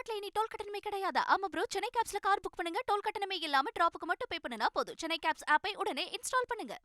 தமிழ்நாட்டுல இனி டோல் கட்டணமே கிடையாது. ஆமா ப்ரோ, சென்னை கேப்ஸ்ல கார் புக் பண்ணுங்க, டோல் கட்டணமே இல்லாம டிராப்புக்கு மட்டும் பே பண்ணுனா போதும். சென்னை கேப்ஸ் ஆப்பை உடனே இன்ஸ்டால் பண்ணுங்க.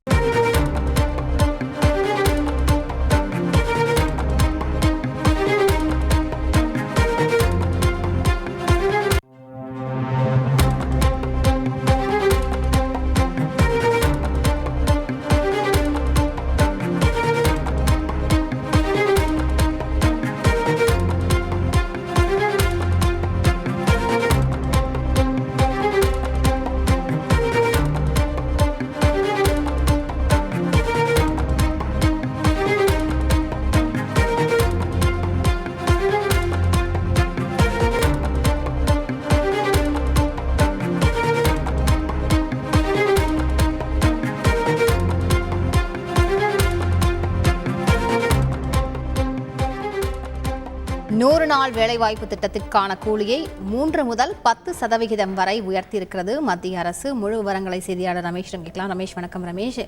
நூறு நாள் வேலைவாய்ப்பு திட்டத்திற்கான கூலியை 3 முதல் 10% வரை உயர்த்தியிருக்கிறது மத்திய அரசு. முழு விவரங்களை செய்தியாளர் ரமேஷ் கேட்கலாம். ரமேஷ், வணக்கம். ரமேஷ்,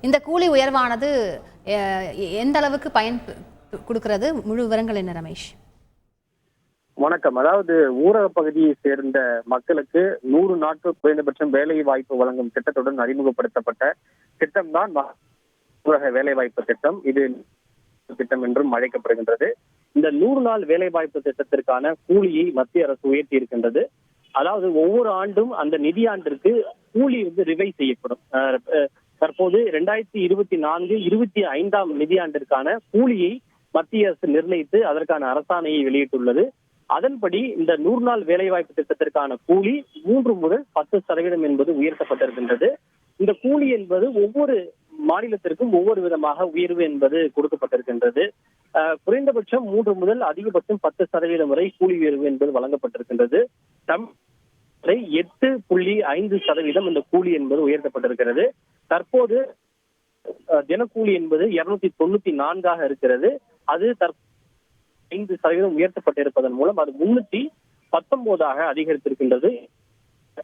இந்த கூலி உயர்வானது எந்த அளவுக்கு பயன் கொடுக்கிறது? முழு விவரங்கள் என்ன ரமேஷ்? வணக்கம். அதாவது ஊரக பகுதியை சேர்ந்த மக்களுக்கு 100 நாட்கள் குறைந்தபட்சம் வேலை வாய்ப்பு வழங்கும் திட்டத்துடன் அறிமுகப்படுத்தப்பட்ட திட்டம் தான் ஊரக வேலைவாய்ப்பு திட்டம். இது திட்டம் என்றும் அழைக்கப்படுகின்றது. இந்த 100 நாள் வேலைவாய்ப்பு திட்டத்திற்கான கூலியை மத்திய அரசு உயர்த்தி இருக்கின்றது. அதாவது ஒவ்வொரு ஆண்டும் அந்த நிதியாண்டிற்கு கூலி ரிவைஸ் செய்யப்படும். தற்போது 2024-25 நிதியாண்டிற்கான கூலியை மத்திய அரசு நிர்ணயித்து அதற்கான அரசாணையை வெளியிட்டுள்ளது. அதன்படி இந்த 100 நாள் வேலைவாய்ப்பு திட்டத்திற்கான கூலி 3 முதல் 10% என்பது உயர்த்தப்பட்டிருக்கின்றது. இந்த கூலி என்பது ஒவ்வொரு மாநிலத்திற்கும் ஒவ்வொரு விதமாக உயர்வு என்பது கொடுக்கப்பட்டிருக்கின்றது. குறைந்தபட்சம் 3 முதல் அதிகபட்சம் 10% வரை கூலி உயர்வு என்பது வழங்கப்பட்டிருக்கின்றது. 8.5% இந்த கூலி என்பது உயர்த்தப்பட்டிருக்கிறது. தற்போது தினக்கூலி என்பது 294 இருக்கிறது. அது 5% உயர்த்தப்பட்டிருப்பதன் மூலம் அது 319 அதிகரித்திருக்கின்றது.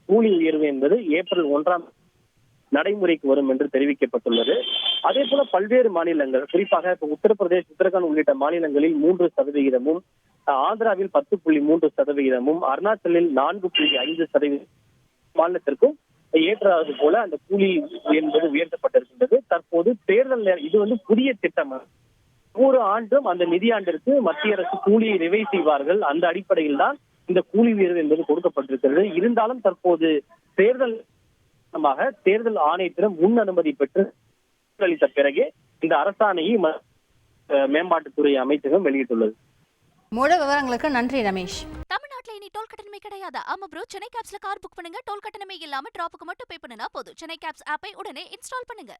கூலி உயர்வு என்பது ஏப்ரல் 1 நடைமுறைக்கு வரும் என்று தெரிவிக்கப்பட்டுள்ளது. அதே போல பல்வேறு மாநிலங்கள், குறிப்பாக உத்தரப்பிரதேஷ், உத்தரகாண்ட் உள்ளிட்ட மாநிலங்களில் 3%, ஆந்திராவில் 10.3%, அருணாச்சலில் 4.5% மாநிலத்திற்கும் ஏற்றாவது போல அந்த கூலி என்பது உயர்த்தப்பட்டிருக்கின்றது. தற்போது தேர்தல் இது புதிய திட்டம். ஒவ்வொரு ஆண்டும் அந்த நிதியாண்டிற்கு மத்திய அரசு கூலியை ரிவைஸ் செய்வார்கள். அந்த அடிப்படையில் தான் இந்த கூலி உயர்வு என்பது கொடுக்கப்பட்டிருக்கிறது. இருந்தாலும் தற்போது தேர்தல் ஆணையத்திடம் முன் அனுமதி பெற்று அளித்த பிறகே இந்த அரசாணையை மேம்பாட்டுத்துறை அமைச்சகம் வெளியிட்டுள்ளது. முழு விவரங்களுக்கு நன்றி ரமேஷ். தமிழ்நாட்டுல இனி டோல் கட்டணமே கிடையாது. ஆமா ப்ரோ, சென்னை கேப்ஸ்ல கார் புக் பண்ணுங்க, டோல் கட்டணமே இல்லாம டிராப்புக்கு மட்டும் பே பண்ணுனா போதும். சென்னை கேப்ஸ் ஆப்பை உடனே இன்ஸ்டால் பண்ணுங்க.